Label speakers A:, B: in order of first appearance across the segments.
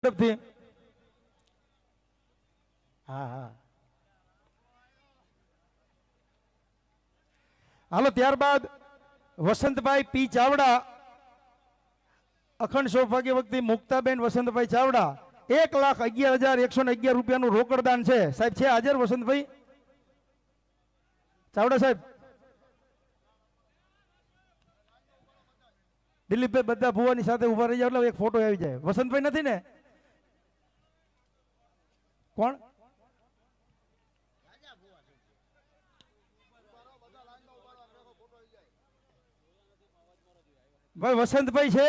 A: તરફથી હા હા હાલો. ત્યારબાદ વસંતભાઈ પી ચાવડા, અખંડ સૌભાગ્ય વખતે મુક્તાબેન વસંતભાઈ ચાવડા 1,11,111 રૂપિયાનું રોકડદાન છે. સાહેબ છે હાજર વસંતભાઈ ચાવડા સાહેબ? દિલીપભાઈ બધા ભુવાની સાથે ઉભા રહી જાવ એટલે એક ફોટો આવી જાય. વસંતભાઈ નથી ને? કોણ? ભાઈ વસંતભાઈ છે?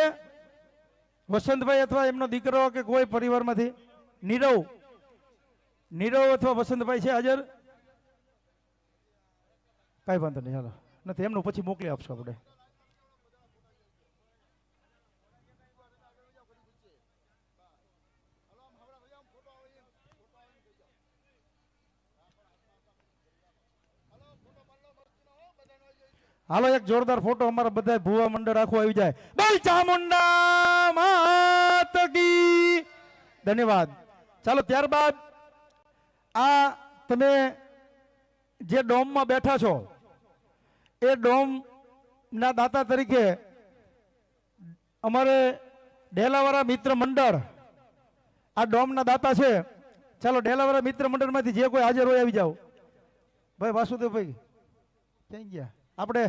A: વસંતભાઈ અથવા એમનો દીકરો કે કોઈ પરિવારમાંથી? નીરવ અથવા વસંતભાઈ છે હાજર? કઈ વાંધો નહીં, ચાલો નથી એમનું પછી મોકલી આપશો આપણે. હાલો એક જોરદાર ફોટો અમારા બધા ભુવા મંડળ આખું આવી જાય. બોલ ચામુંડા માત કી. ધન્યવાદ. ચાલો ત્યારબાદ આ તમે જે ડોમમાં બેઠા છો એ ડોમ ના દાતા તરીકે અમારે ડેલાવાળા મિત્ર મંડળ આ ડોમના દાતા છે. ચાલો ડેલાવાળા મિત્ર મંડળમાંથી જે કોઈ હાજર હોય આવી જાઓ. ભાઈ વાસુદેવભાઈ ક્યાં ગયા? આપણે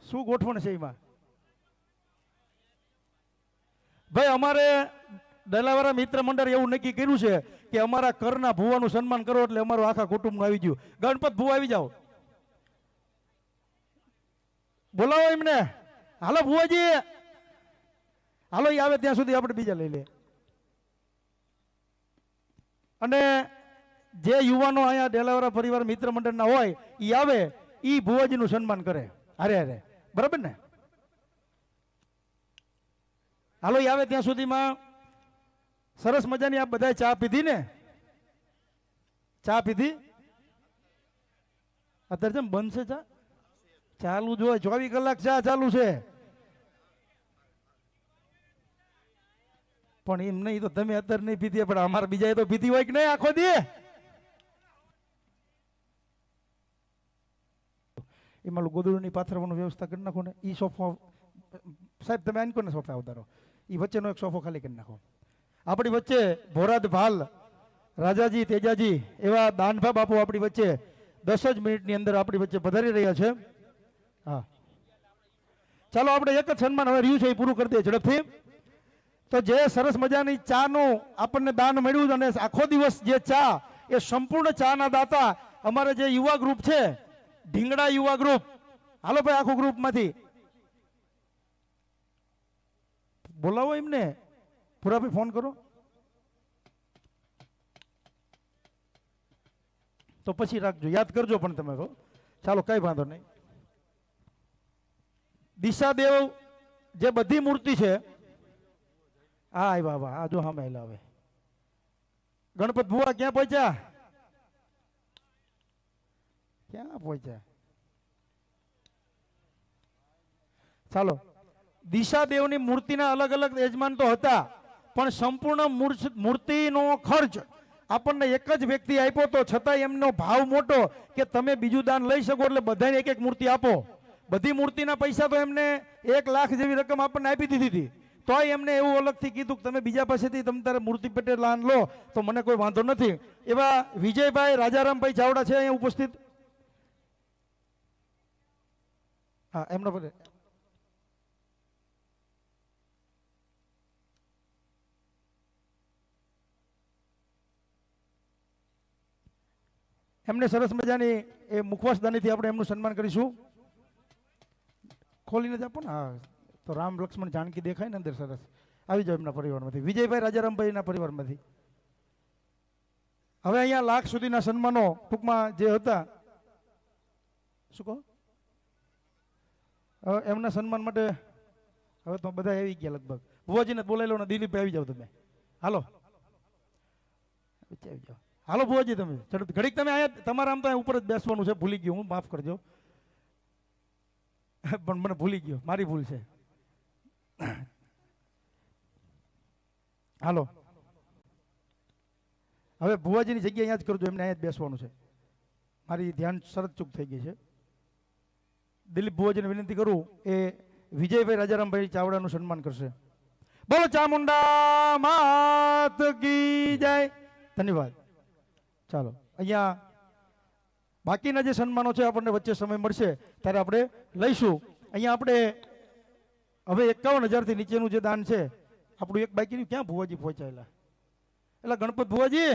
A: શું ગોઠવણ છે એમાં? ભાઈ અમારે ડેલાવાળા મિત્ર મંડળ એવું નક્કી કર્યું છે કે અમારા કરના ભુવાનું સન્માન કરો એટલે અમારું આખા કુટુંબ આવી ગયું. ગણપત ભુવા આવી જાઓ, બોલાવો એમને. હાલો ભુવાજી, હાલો એ આવે ત્યાં સુધી આપણે બીજા લઈ લે. અને જે યુવાનો અહીંયા ડેલાવાળા પરિવાર મિત્ર મંડળના હોય એ આવે, એ ભુવાજીનું સન્માન કરે. અરે અરે બરાબર ને? હાલો એ આવે ત્યાં સુધીમાં સરસ મજાની આ બધા ચા પીધી ને? ચા પીધી? અત્યારે જેમ બંધ છે ચા? ચાલુ જ હોય, 24 કલાક ચા ચાલુ છે. પણ એમ નહીં તો તમે અત્યારે નહીં પીધી, પણ અમારા બીજા તો પીધી હોય કે નહીં આખો દે? એમાં ગોદડુની પાથરવાની વ્યવસ્થા કરી નાખો ને. એ સોફો સાહેબ તમે આની કોને સોફા ઉતારો, એ વચ્ચેનો એક સોફો ખાલી કરી નાખો. આપણી વચ્ચે ભોરાદ ભાલ રાજાજી તેજાજી એવા દાનભા બાપુ આપણી વચ્ચે 10 જ મિનિટની અંદર આપણી વચ્ચે પધારી રહ્યા છે. હા ચાલો આપણે એક જ સન્માન હવે રહ્યું છે એ પૂરું કરી દઈએ ઝડપથી. તો જે સરસ મજાની ચાનું આપણને દાન મળ્યું અને આખો દિવસ જે ચા એ સંપૂર્ણ ચાના દાતા અમારે જે યુવા ગ્રુપ છે ઢીંગડા યુવા ગ્રુપ, હાલો ભાઈ આખું ગ્રુપમાંથી બોલાવો એમને. પુરાભાઈ ફોન કરો તો પછી રાખજો, યાદ કરજો પણ તમે તો. ચાલો કઈ વાંધો નહીં. દિશાદેવ જે બધી મૂર્તિ છે હા આવ્યા વાહ આ જો હા મહિલા આવે. ગણપત ભુવા ક્યાં પહોંચ્યા? ક્યાં પહોંચ્યા? ચાલો દિશાદેવની મૂર્તિના અલગ અલગ યજમાન તો હતા, પણ સંપૂર્ણ મૂર્તિનો ખર્ચ આપણને એક જ વ્યક્તિ આપ્યો તો છતાં એમનો ભાવ મોટો કે તમે બીજું દાન લઈ શકો એટલે બધાને એક એક મૂર્તિ આપો. બધી મૂર્તિના પૈસા તો એમને 1 લાખ જેવી રકમ આપણને આપી દીધી હતી, તોય એમને એવું અલગથી કીધું કે તમે બીજા પાસેથી તમે તારે મૂર્તિ પેટે દાન લો તો મને કોઈ વાંધો નથી. એવા વિજયભાઈ રાજારામભાઈ ચાવડા છે અહીંયા ઉપસ્થિત. હા એમનો બધે એમને સરસ મજાની એ મુખવાસદાનીથી આપણે એમનું સન્માન કરીશું. ખોલીને જ આપો ને. હા તો રામ લક્ષ્મણ જાનકી દેખાય ને અંદર. સરસ આવી જાવ એમના પરિવારમાંથી, વિજયભાઈ રાજારામભાઈના પરિવારમાંથી. હવે અહીંયા લાખ સુધીના સન્માનો ટૂંકમાં જે હતા શું કહો એમના સન્માન માટે હવે તો બધા આવી ગયા લગભગ. ભુવાજીને બોલાવી લો ને. દિલીપભાઈ આવી જાવ તમે. હાલો આવી જાઓ. હાલો ભુવાજી તમે ઝડપ ઘડીક તમે અહીંયા તમારા આમ તો ઉપર જ બેસવાનું છે. ભૂલી ગયો હું, માફ કરજો પણ મને ભૂલી ગયો, મારી ભૂલ છે. હાલો હવે ભુવાજીની જગ્યા અહીંયા જ કરજો, એમને અહીંયા જ બેસવાનું છે. મારી ધ્યાન શરત ચૂક થઈ ગઈ છે. દિલીપ ભુવાજીને વિનંતી કરું એ વિજયભાઈ રાજારામભાઈ ચાવડાનું સન્માન કરશે. બોલો ચામુંડા માત કી જય. ધન્યવાદ. ચાલો અહીંયા બાકીના જે સન્માનો છે આપણને વચ્ચે સમય મળશે ત્યારે આપણે લઈશું. અહીંયા આપણે હવે 51,000 નીચેનું જે દાન છે આપણું એક બાકી ક્યાં ભુવાજી પહોંચાયેલા? એટલે ગણપત ભુવાજી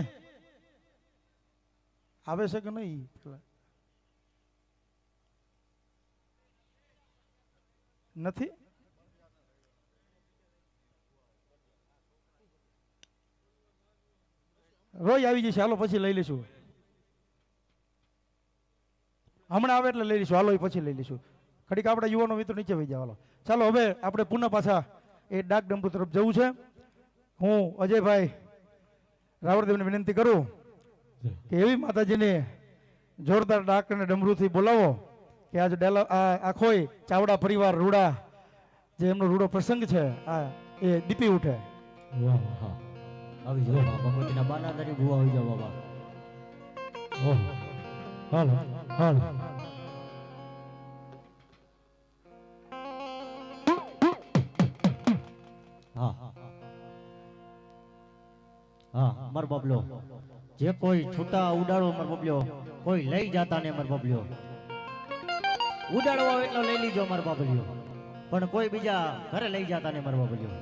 A: આવે છે કે નહીં? નથી રોજ આવી જશે. હાલો પછી લઈ લઈશું. હમણાં આવે એટલે લઈ લઈશું. હાલો એ પછી લઈ લઈશું. ઘડીક આપણા યુવાનો મિત્રો નીચે વહી જાવ. હાલો ચાલો હવે આપણે પુનઃ પાછા એ ડાક ડમરૂ તરફ જવું છે. હું અજયભાઈ રાવળદેવને વિનંતી કરું કે એવી માતાજીને જોરદાર ડાક અને ડમરૂથી બોલાવો કે આજ આખો ચાવડા પરિવાર રૂડા જે એમનો રૂડો પ્રસંગ છે આ એ દીપી ઉઠે.
B: આવી જાઓ ભગવતીના બાના તારી ભૂવા આવી જાઓ બાબા. હાલો હાલો હા હા મર બબલો જે કોઈ છૂટા ઉડાડો મર બબલો, કોઈ લઈ જાતા ને મર બબલો. ઉડાડવો એટલો લઈ લીજો મર બબલ્યો, પણ કોઈ બીજા ઘરે લઈ જાતા ને મર બબલ્યો.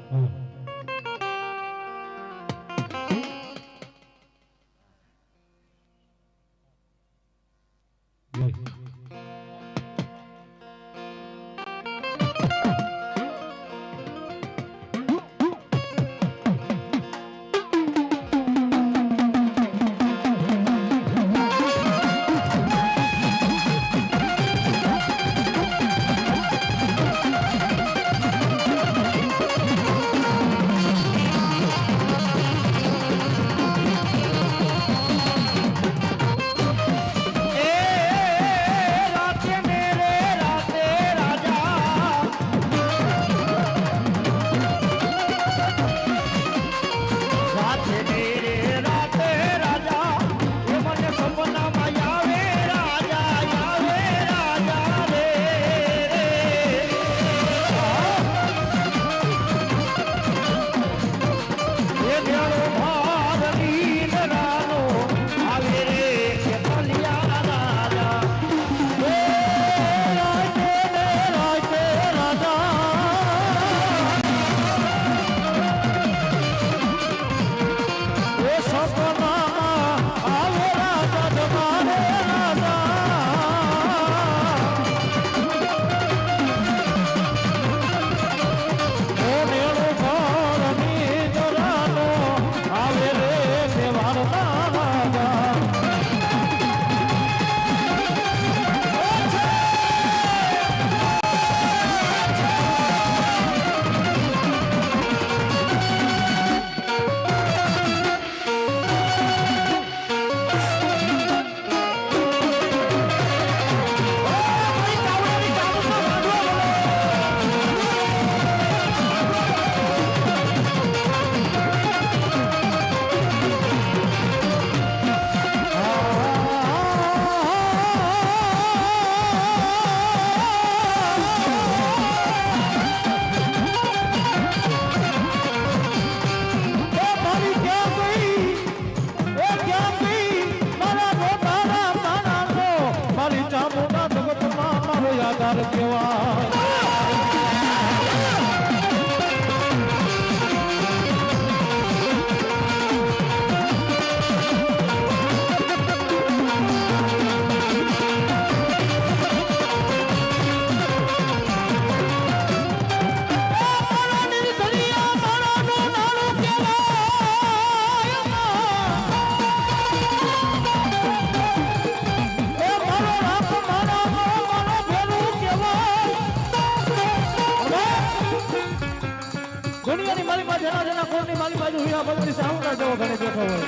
B: દુનિયાની મારી માં જના જના કોણની મારી બાજુ હુયા બગડી સાઉન્ડા જેવો ઘરે બેઠો હોય.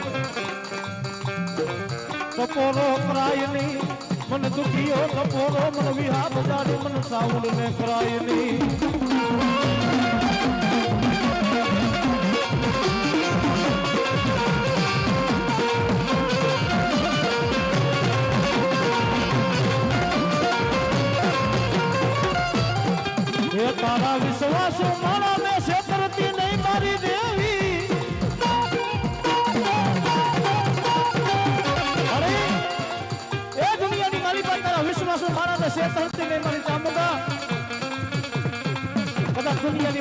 B: ટપોરો કરાયની મન દુખીઓ, ટપોરો મન વિહા બજાડી મન સાઉન્ડ ને કરાયની.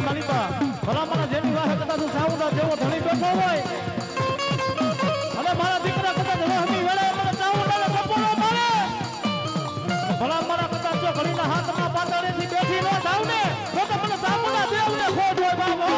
B: કાલિકા ભલા મારા જેની વાહે કદાચ તું ચાઉંડા જેવો ધણી બેઠો હોય અને મારા દીકરા કદાચ રોહની વેળે મને ચાઉંડાને કપોળો મારે ભલા મારા કદાચ જો ઘડીના હાથમાં પાતળેથી બેઠી ન જાવ ને તો મને ચાઉંડા દેવને ખોટ હોય બાબો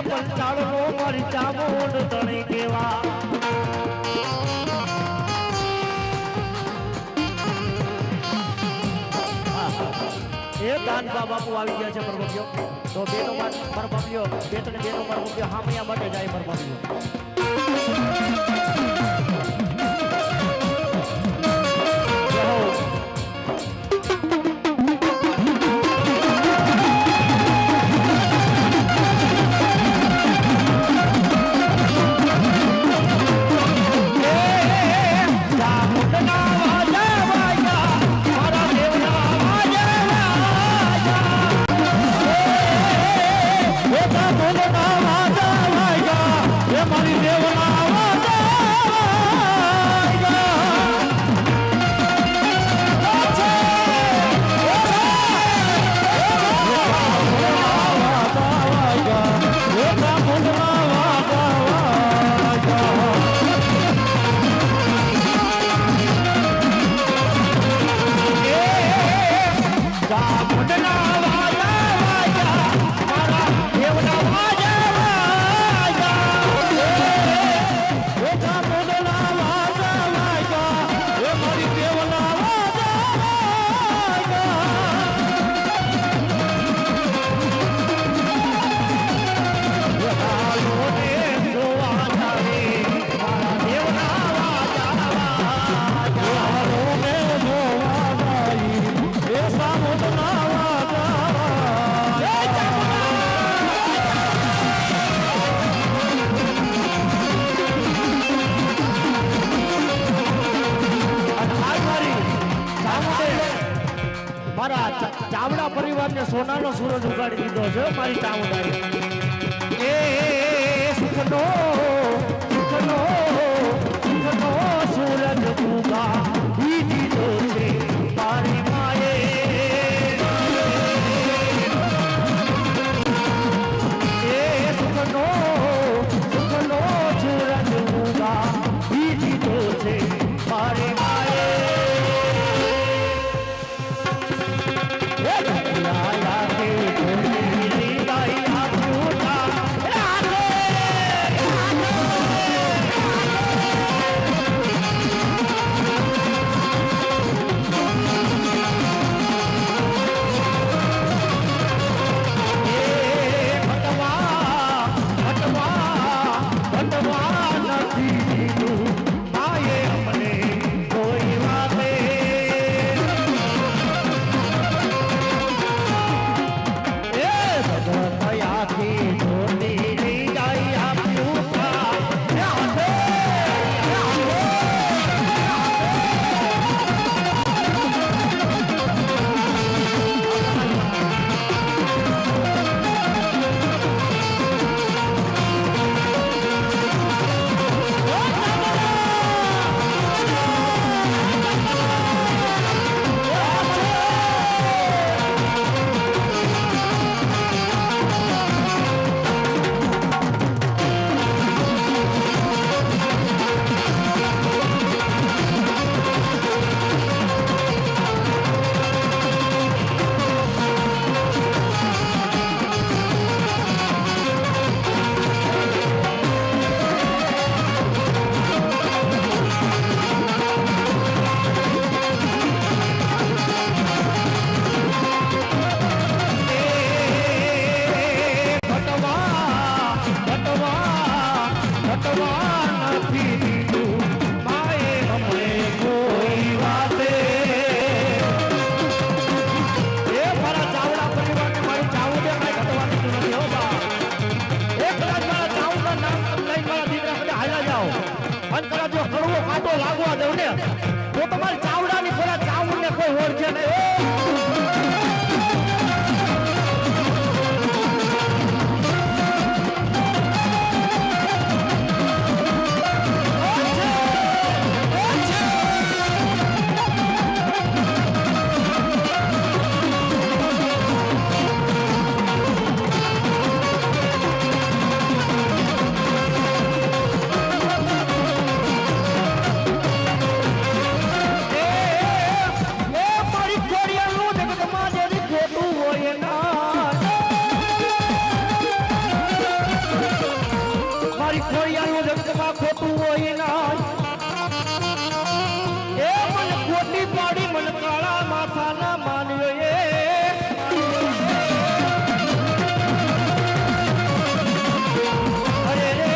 B: પંચાળો મારી ચામુંડ ધણી કેવા એ દાનબા બાપુ આવી ગયા છે પરમપ્યો તો બેનો પરમપ્યો બે ત્રણ બેનો પરમપ્યો હામૈયા માટે જાય પરમપ્યો ચાવડા પરિવારને સોનાનો સૂરજ ઉગાડી દીધો છે મારી ચામુંડાએ એ સુખનો સુખનો સુખનો સૂરજ ઉગાડી દીધો છે મારી માએ એ સુખનો સુખનો સૂરજ ઉગાડી દીધો છે મારી માએ Yeah. ભગવાન નથી દીધું માએ અમને કોઈ વાતે એ મારા ચાવડા પરિવારને મારું ચાવું દે કાંઈ ઘટવાનું નથી હો બા એક કદાચ મારા ચાવુંના નામ લઈ મારા દીકરા કદાચ હાલ્યા જાઓ અને કદાચ જો કડવો કાંટો લાગવા દઉં ને તો તમારી ચાવડાની પેલા ચાવુંને કોઈ ઓળખે નહીં ખોટું હોય ના એ મને ખોટી પાડી મને કાળા માથાના માન્યો એ અરે રે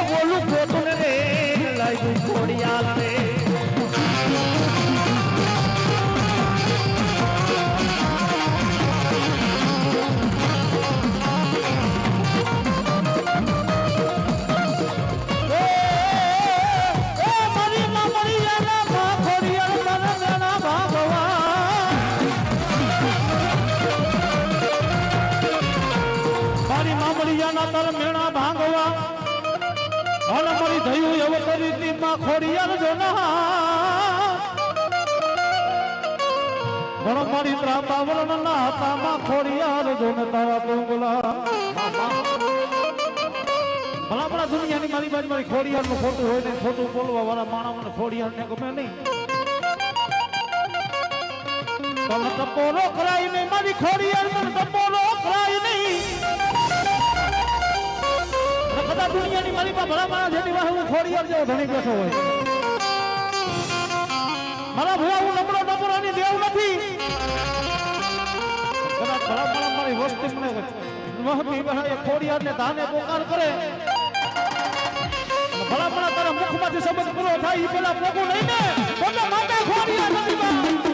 B: બોલું ખોટું ને રે લાગ્યું ખોડિયાલ રે મેણા ભાંગવા અને મારી થયું એવો કરી માં ખોડિયાર જોના પણ મારી ત્રાંબાવરણ ના હાથામાં ખોડિયાર જોને તારા ડુંગલા ભલા દુનિયાની મારી બાજુ મારી ખોડિયાર નું ખોટું હોય ને ખોટું બોલવા વાળા માણસ ખોડિયાર ને ગમે નહીં તમે ટપોરો કરાય નહીં મારી ખોડિયાર મને ટપોરો કરાય નહીં બધા દુનિયાની મારી પાસે ભલા માણસ જેની વાહે હું ખોડિયાર જેવો ધણી બેઠો હોય મારા ભૂવા હું નબળો ની દેવ નથી કદાચ ભલા માણસ મારી વસ્તી મને મહતી એ ખોડિયાર ને ધાને પોકાર કરે ભલા માણસ તારા મુખમાંથી શબ્દ પૂરો થાય એ પેલા પોગું નહીં ને બોલે માતા ખોડિયાર નથી બા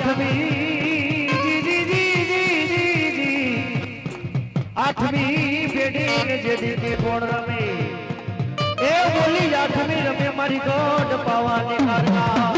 C: આઠમી આઠમી પેઢી ને જે દીદી કોણ રમે એ બોલી આઠમી રમે મારી ગોડ પાવાની કારણા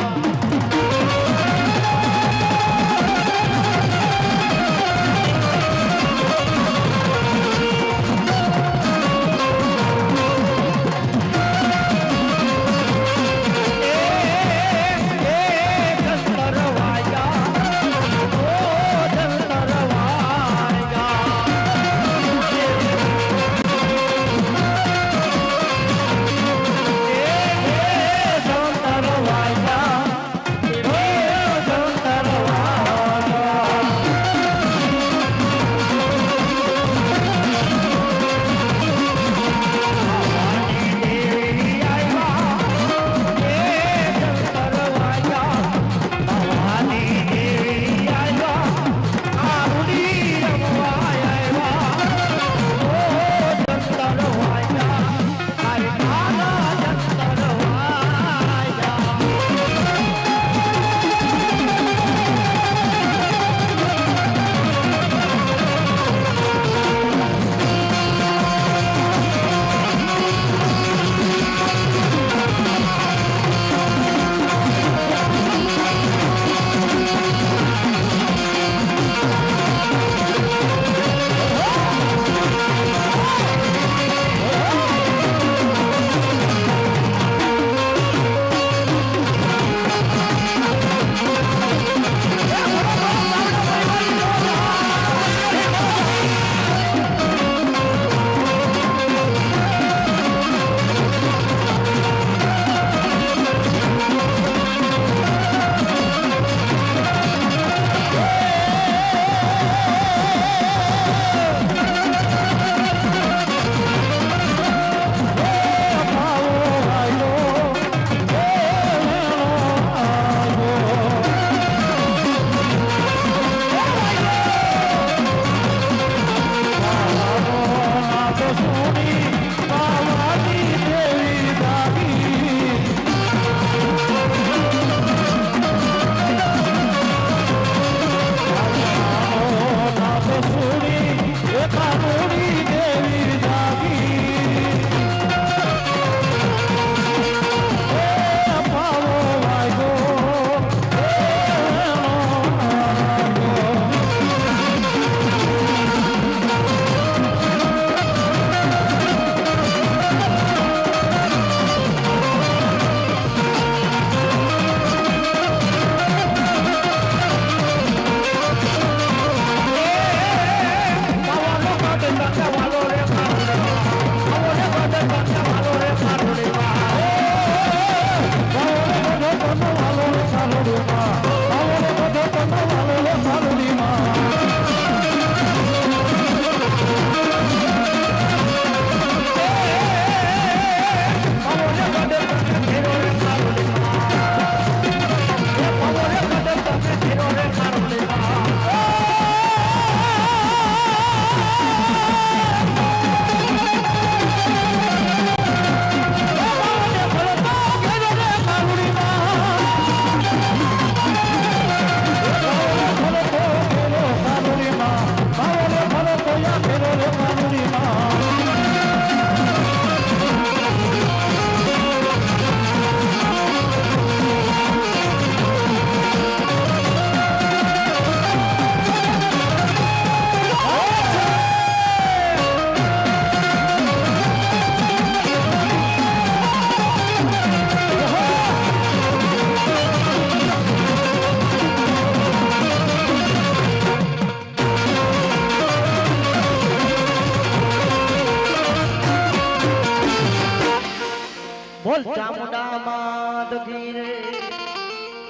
B: બોલ ચામુંડા માત કી રે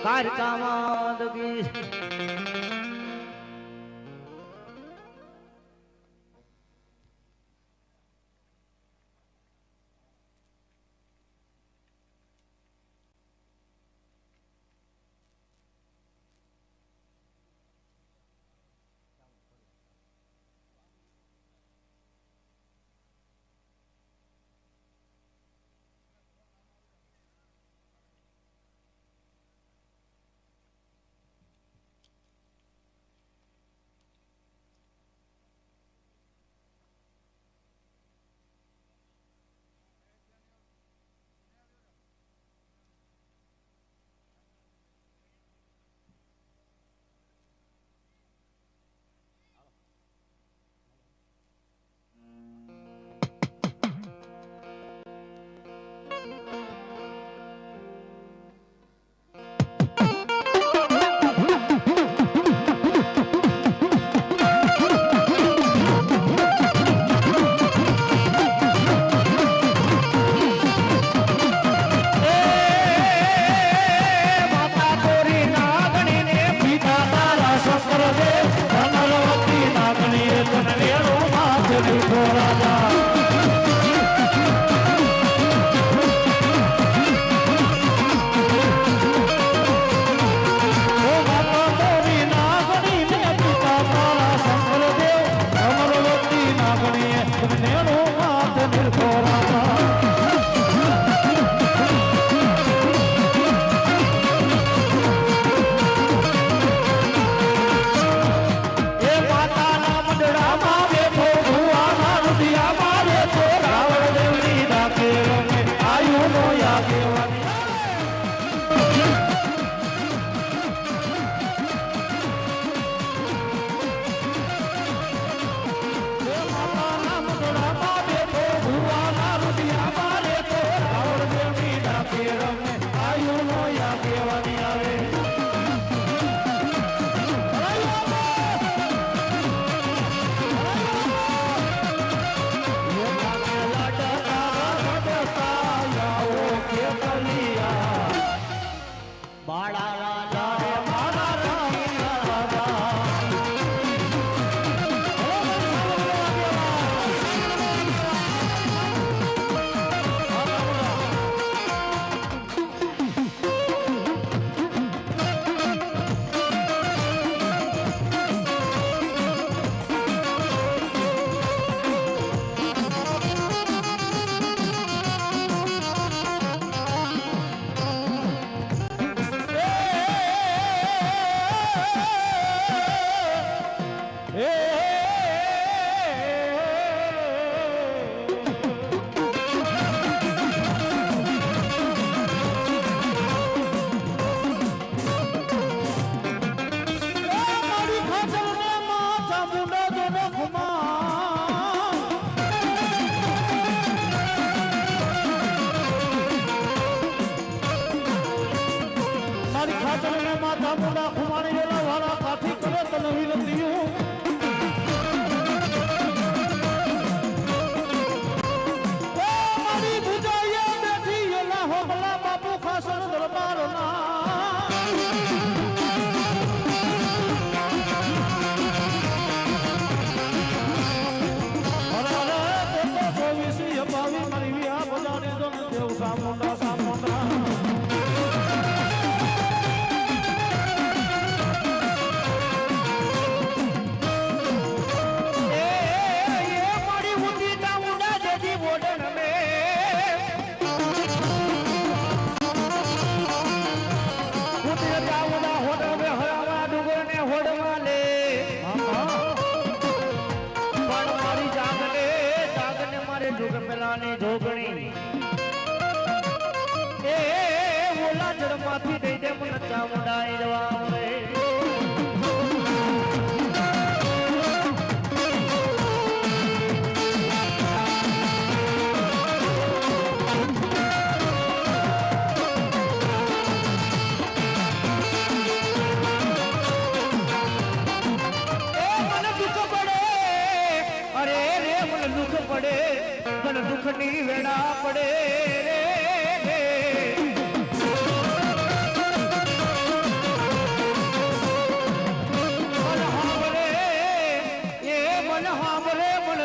B: કારકા માત કી
C: ની વેડા પડે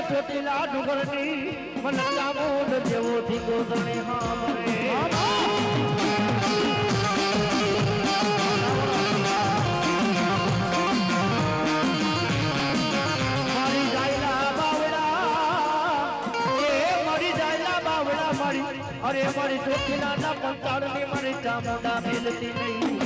C: ચોટીલા ડુંગરની મન ચામુંડ જેવો ધીકો ધણે હામરે મારી જાયલા બાવડા એ મારી જાયલા બાવડા મારી અરે મારી ચોટીલાના પંચાળની મારી ચામુંડા મેલતી નહીં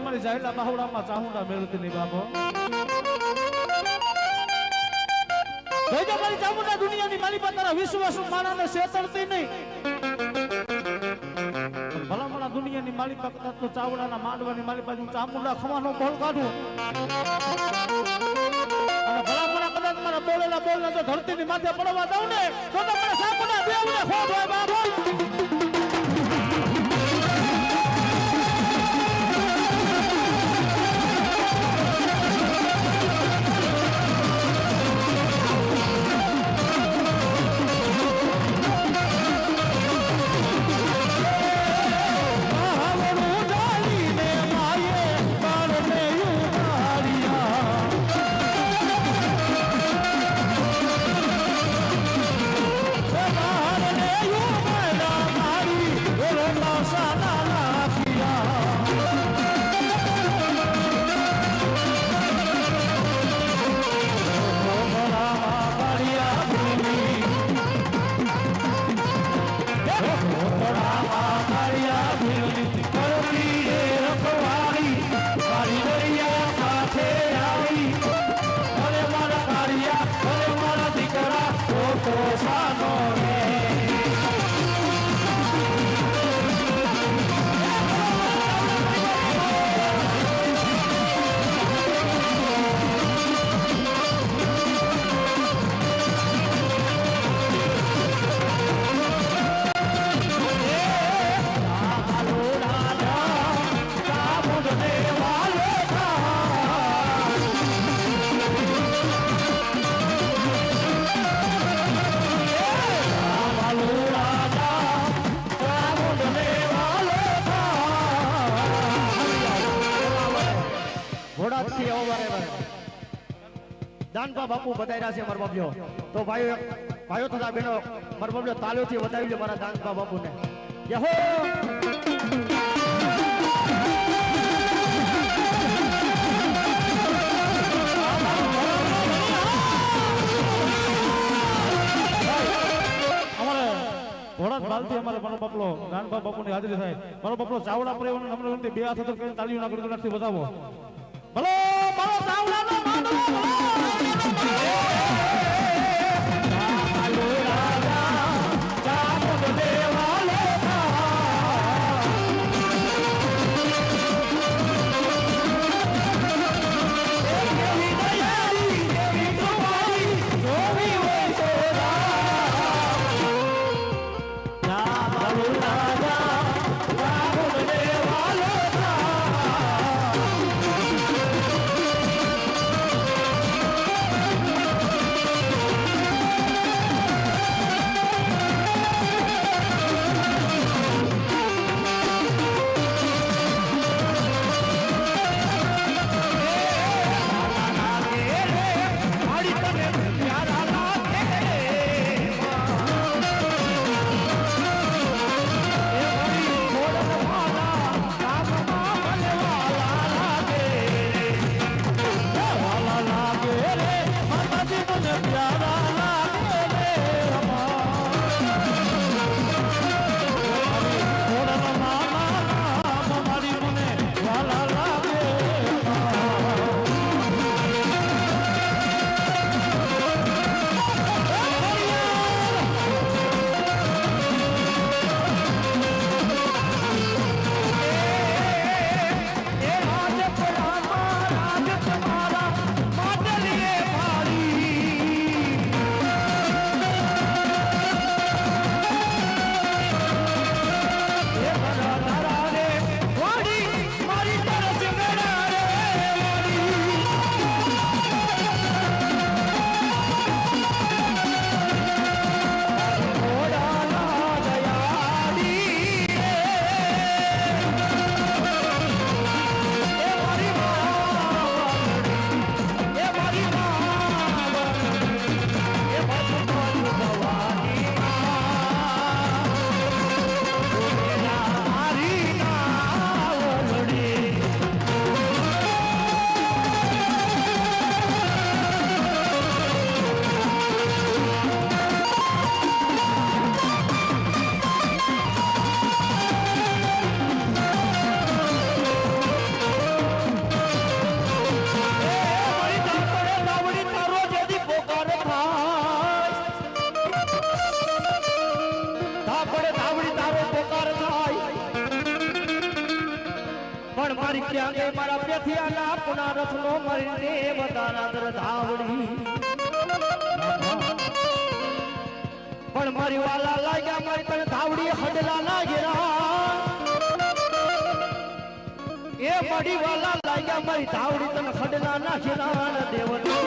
B: મારી જાહેલા બાહુડામાં ચાહુંડા મેળવતી નહીં બાપો મારી ચામુંડા દુનિયાની માલિકા તારા વિશ્વાસ માણાને છેતરતી નહીં ભલામણા દુનિયાની માલિકા કદાચ તો ચાવડાના માંડવાની માલિકા હું ચામુંડા ખવાનો બોલ કાઢું અને ભલામણા કદાચ મારા બોલેલા બોલના જો ધરતીની માથે પડવા દઉં ને તો તમને સાપુડા દેવને ખોટ હોય બાપો દાનપા બાપુ બતાવ્યા છે મારા બાપજો તો ભાઈઓ તથા બહેનો મારા બાપજો તાળીઓથી વધાવી લે મારા દાનપા બાપુને જય હો ઘોડા બાલથી અમારે મારો બાપલો દાનપા બાપુની હાજરી થાય મારો બાપલો ચાવડા પર અમને બે હાથ કરીને તાળીઓ ના ગડગડાટથી વધાવો ભલો મારો ચાવડાનો માનો
C: મારી ક્યાં ગઈ મારા પેથિયાના પુના રથનો મારી દેવતાના દર ધાવડી પણ મારી વાલા લાગ્યા મારી તને ધાવડી હડલા લાગ્યા એ મારી વાલા લાગ્યા મારી ધાવડી તને હડલા નાખ્યા દેવનો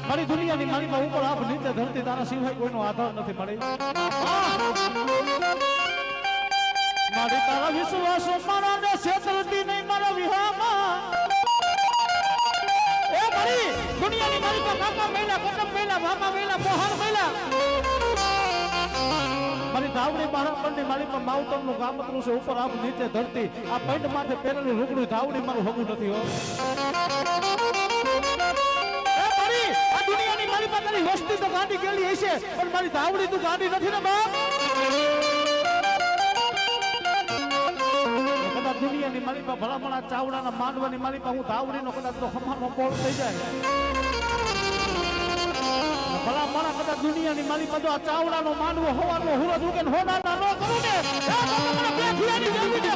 C: મારી દુનિયાની મારીમાં ઉપર આપ નીચે ધરતી તારા સિવાય કોઈનો આધાર નથી મળી મારી તારા વિશ્વાસો મારા ને છેતરતી નહીં મારા વિહામાં એ મારી દુનિયાની મારીમાં કાકા મહિલા કટમ મહિલા મામા મહિલા મોહન મહિલા મારી ધાવડી મારા પરની મારીમાં માવતરનું ગામતરું છે ઉપર આપ નીચે ધરતી આ પૈંડ માથે પહેરેલું રૂગડું ધાવડી મારું હગું નથી હો દુનિયાની મારી પાસે વસ્તી તો ગાંડી ગયેલી હશે પણ મારી ધાવડી તું ગાંડી નથી ને બાપ કદાચ દુનિયાની મારી પાસે ભલામણા ચાવડાના માંડવાની મારી પાસે હું ધાવડીનો કદાચ તો ખમાનો પોળ થઈ જાય ભલામણા કદાચ દુનિયાની મારી પાસે આ ચાવડાનો માંડવો હોવાનો હુરજ ઉગે હોનાના ન કરું ને બે થિયાની જલ્દી દે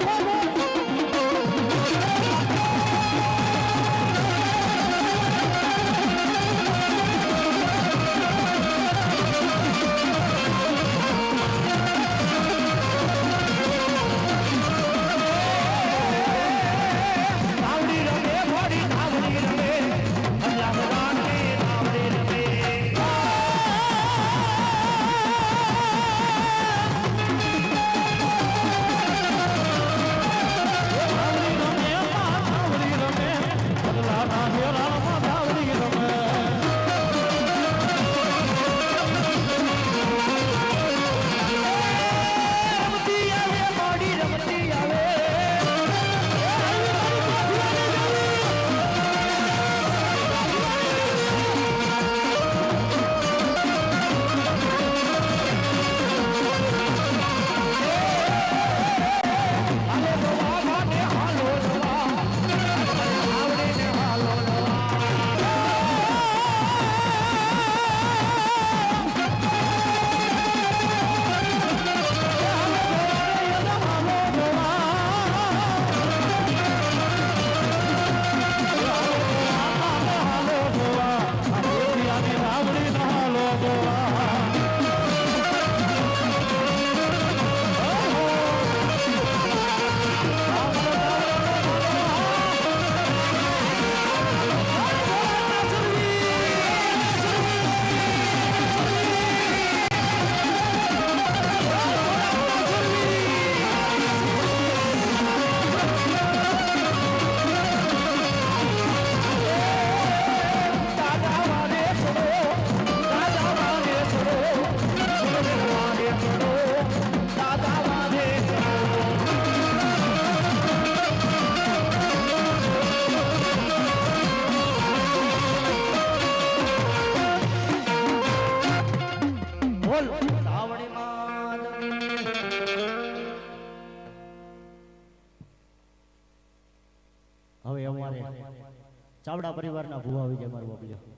C: ચાવડા પરિવારના ભુવા વિજય મારું બાપલ્યો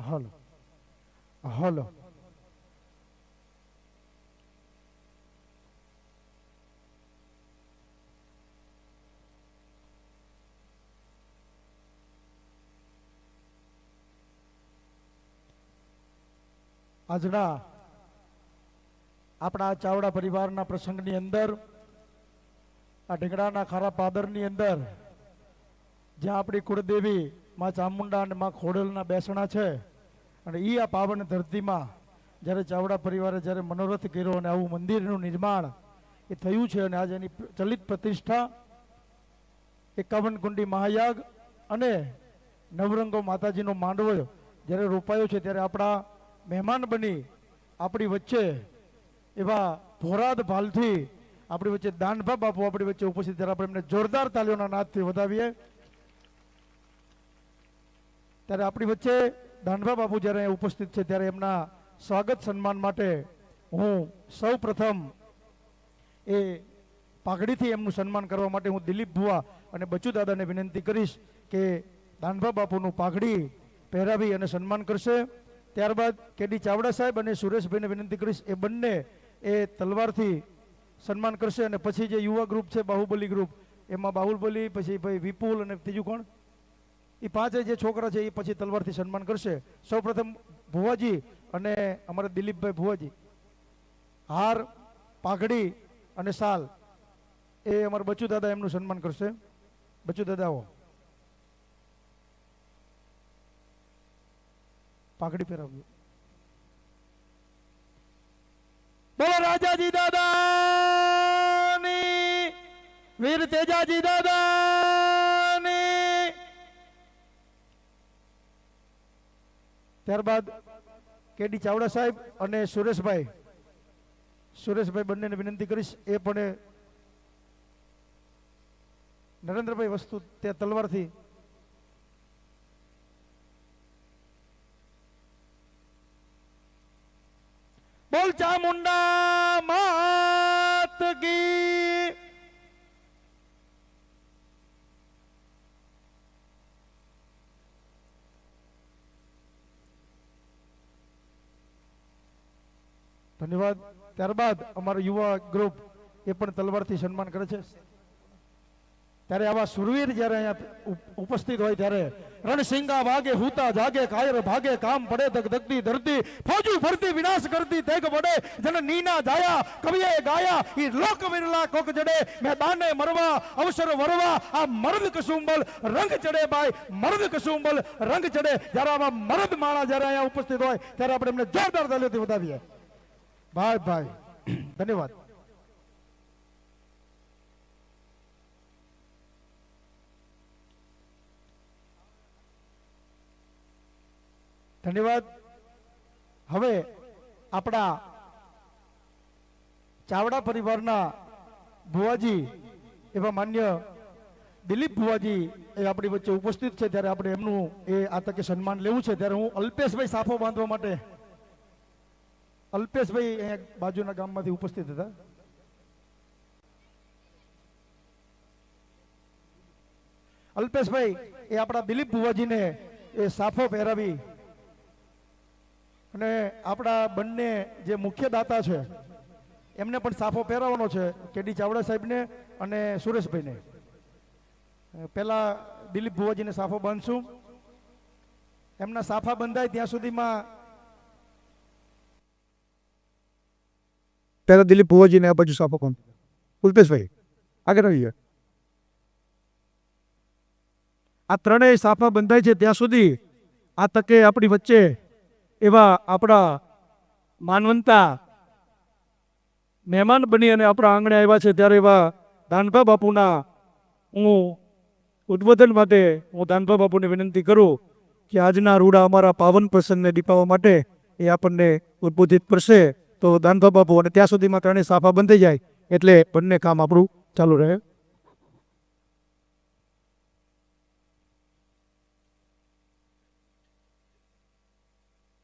A: હલો હલો આજના આપણા ચાવડા પરિવારના પ્રસંગની અંદર આ ઢીંગડાના ખારા પાદરની અંદર જ્યાં આપણી કુળદેવી માં ચામુંડા અને માં ખોડલના બેસણા છે અને એ આ પાવન ધરતીમાં જ્યારે ચાવડા પરિવારે જ્યારે મનોરથ કર્યો અને આવું મંદિરનું નિર્માણ એ થયું છે અને આજે એની ચલિત પ્રતિષ્ઠા 51 કુંડી મહાયાગ અને નવરંગો માતાજીનો માંડવો જ્યારે રોપાયો છે ત્યારે આપણા મહેમાન બની આપણી વચ્ચે એવા ભોરાદ ભાલથી આપણી વચ્ચે દાનભા બાપુ આપણી વચ્ચે ઉપસ્થિત ત્યારે આપણે એમને જોરદાર તાલીઓના નાદથી વધાવીએ. ત્યારે આપણી વચ્ચે દાનભા બાપુ જ્યારે અહીંયા ઉપસ્થિત છે ત્યારે એમના સ્વાગત સન્માન માટે હું સૌ પ્રથમ એ પાઘડીથી એમનું સન્માન કરવા માટે હું દિલીપ ભુવા અને બચુ દાદાને વિનંતી કરીશ કે દાનભા બાપુનું પાઘડી પહેરાવી અને સન્માન કરશે. ત્યારબાદ કેડી ચાવડા સાહેબ અને સુરેશભાઈને વિનંતી કરીશ એ બંને એ તલવારથી સન્માન કરશે અને પછી જે યુવા ગ્રુપ છે બાહુબલી ગ્રુપ એમાં બાહુબલી પછી ભાઈ વિપુલ અને ત્રીજું કોણ એ પાંચે જે છોકરા છે એ પછી તલવારથી સન્માન કરશે. સૌપ્રથમ ભુવાજી અને અમારા દિલીપભાઈ ભુવાજી હાર પાઘડી અને સાલ એ અમારા બચુ દાદા એમનું સન્માન કરશે. બચુ દાદાઓ પાઘડી પહેરાવ્યું. બોલો રાજાજી દાદાની, વીર તેજાજી દાદાની. ત્યારબાદ કેડી ચાવડા સાહેબ અને સુરેશભાઈ બંનેને વિનંતી કરીશ એ પણ નરેન્દ્રભાઈ વસ્તુ તે તલવારથી બોલ ચામુંડા માત કી. ધન્યવાદ. ત્યારબાદ અમારો યુવા ગ્રુપ એ પણ તલવારથી સન્માન કરે છે. ત્યારે આવા સુરવીર જ્યારે અહીંયા ઉપસ્થિત હોય ત્યારે રણસિંગા વાગે હુતા જાગે કાયર ભાગે કામ પડે તક દગતી ધરતી ફોજુ ફરતી વિનાશ કરતી તેગ પડે જન નીના જાયા કવિએ ગાયા ઈ લોક વિરલા કોક જડે મેદાને મરવા અવસર વરવા આ મર્દ કસુંબલ રંગ ચડે ભાઈ મર્દ કસુંબલ રંગ ચડે. જ્યારે આવા મર્દ માણા જ્યારે અહીંયા ઉપસ્થિત હોય ત્યારે આપણે એમને જોરદાર તાલીઓથી વધાવીએ. ભાઈ ધન્યવાદ. ધન્યવાદ. હવે આપણા ચાવડા પરિવારના ભુવાજી એવા માન્ય દિલીપ ભુવાજી એ આપણી વચ્ચે ઉપસ્થિત છે ત્યારે આપણે એમનું એ આ તકે સન્માન લેવું છે. ત્યારે હું અલ્પેશભાઈ સાફો બાંધવા માટે અલ્પેશભાઈ અહીંયા બાજુના ગામમાંથી ઉપસ્થિત હતા. અલ્પેશભાઈ એ આપણા દિલીપ ભુવાજીને એ સાફો પહેરાવી અને આપણા બંને જે મુખ્ય દાતા છે એમને પણ સાફો પહેરાવવાનો છે કેડી ચાવડા સાહેબને અને સુરેશભાઈને. પહેલા દિલીપ ભુવાજીને સાફો બાંધશું. એમના સાફા બંધાય ત્યાં સુધીમાં
D: પહેલા દિલીપ ભુવાજીને આ બાજુ સાફો કોણ ઉલ્પેશભાઈ આગળ આવી ગયા. આ ત્રણેય સાફા બંધાય છે ત્યાં સુધી આ તકે આપણી વચ્ચે એવા આપણા માનવંતા મહેમાન બની અને આપણા આંગણે આવ્યા છે ત્યારે એવા દાનભા બાપુના હું ઉદ્બોધન માટે હું દાનભા બાપુને વિનંતી કરું કે આજના રૂડા અમારા પાવન પ્રસંગને દીપાવવા માટે એ આપણને ઉદ્બોધિત કરશે. તો દાનભા બાપુ અને ત્યાં સુધીમાં ત્રણેય સાફા બંધાઈ જાય એટલે બંને કામ આપણું ચાલુ રહે.